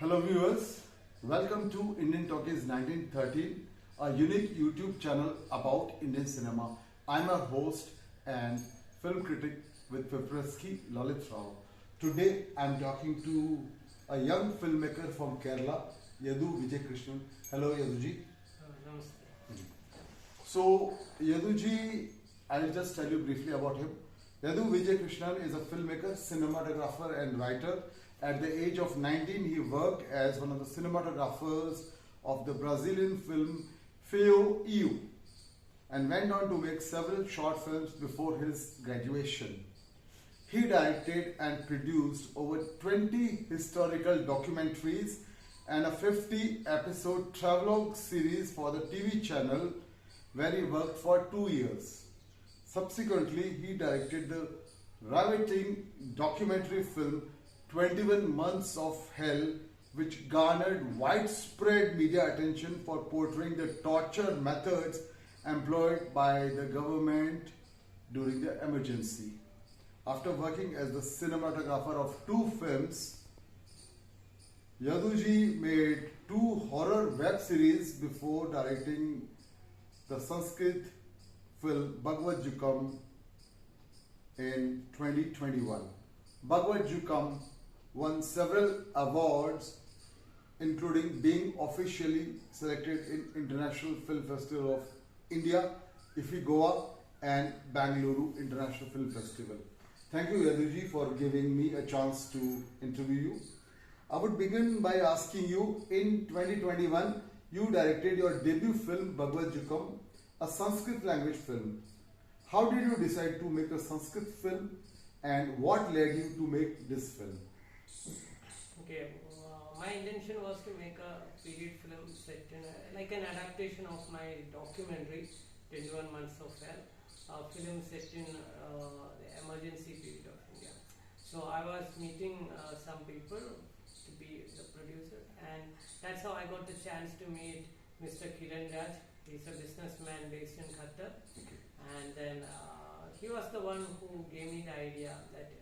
Hello viewers, welcome to Indian Talkies 1913, a unique YouTube channel about Indian cinema. I'm a host and film critic with Pipreski Lalit Rao. Today I'm talking to a young filmmaker from Kerala, Yadu Vijay Krishnan. Hello Yaduji. Namaste. So Yaduji, I'll just tell you briefly about him. Yadu Vijay Krishnan is a filmmaker, cinematographer and writer. At the age of 19, he worked as one of the cinematographers of the Brazilian film Feo EU and went on to make several short films before his graduation. He directed and produced over 20 historical documentaries and a 50-episode travelogue series for the TV channel where he worked for 2 years. Subsequently, he directed the riveting documentary film 21 Months of Hell, which garnered widespread media attention for portraying the torture methods employed by the government during the emergency. After working as the cinematographer of 2 films, Yaduji made 2 horror web series before directing the Sanskrit film Bhagavad Jukam in 2021. Bhagavad Jukam won several awards, including being officially selected in International Film Festival of India, IFFI Goa and Bangalore International Film Festival. Thank you Yaduji for giving me a chance to interview you. I would begin by asking you, in 2021, you directed your debut film Bhagavad Jukam, a Sanskrit language film. How did you decide to make a Sanskrit film and what led you to make this film? Okay, my intention was to make a period film set in like an adaptation of my documentary 21 Months of Hell, a film set in the emergency period of India. So I was meeting some people to be the producer, and that's how I got the chance to meet Mr. Kiran Raj. He's a businessman based in Qatar, and then he was the one who gave me the idea that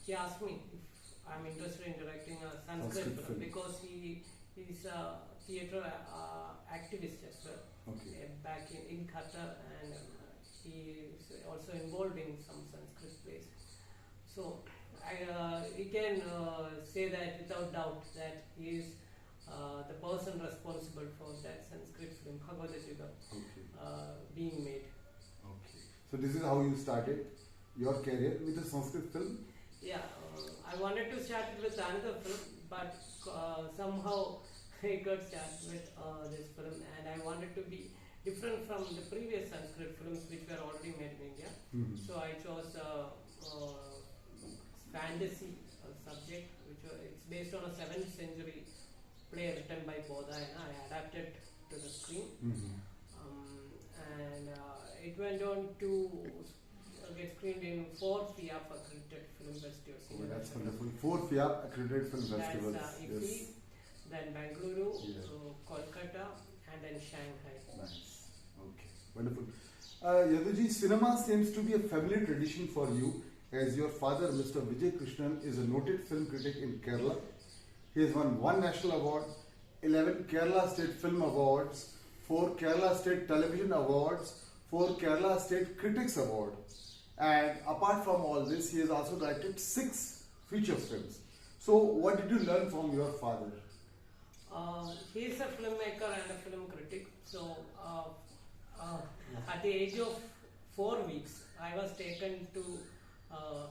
he asked me if I'm interested in directing a Sanskrit film because he is a theatre activist as well, back in Qatar, and he is also involved in some Sanskrit plays. So we can say that without doubt that he is the person responsible for that Sanskrit film Bhagavad Gita being made. Okay. So this is how you started your career with a Sanskrit film? Yeah, I wanted to start with another film, but somehow I got started with this film, and I wanted to be different from the previous Sanskrit films which were already made in India. So I chose a fantasy subject, which it's based on a 7th century play written by Bodhayana. I adapted to the screen, and it went on to get screened in 4 FIAP accredited film festivals. Oh, that's wonderful. 4 FIAP accredited film festivals. That's IFFI, then Bangalore, Kolkata, and then Shanghai. Nice. Okay, wonderful. Yaduji, cinema seems to be a family tradition for you, as your father, Mr. Vijay Krishnan, is a noted film critic in Kerala. He has won 1 national award, 11 Kerala State Film Awards, 4 Kerala State Television Awards, 4 Kerala State Critics Award. And apart from all this, he has also directed 6 feature films. So what did you learn from your father? He is a filmmaker and a film critic. So at the age of 4 weeks, I was taken to a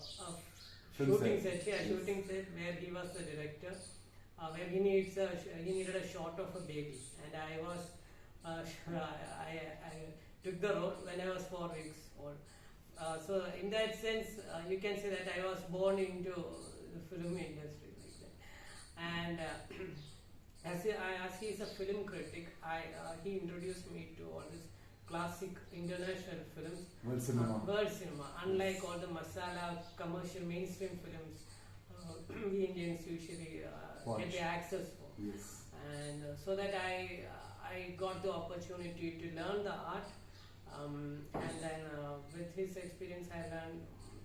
shooting set where he was the director, where he needed a shot of a baby, and I was I took the role when I was 4 weeks old. So in that sense, you can say that I was born into the film industry like that. And as he is a film critic, he introduced me to all these classic international films. World cinema. World cinema. Unlike all the masala commercial mainstream films, we Indians usually get the access for. Yes. And so that I got the opportunity to learn the art. And then with his experience, I learned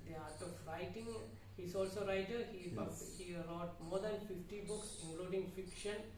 the art of writing. He's also a writer. He wrote more than 50 books, including including fiction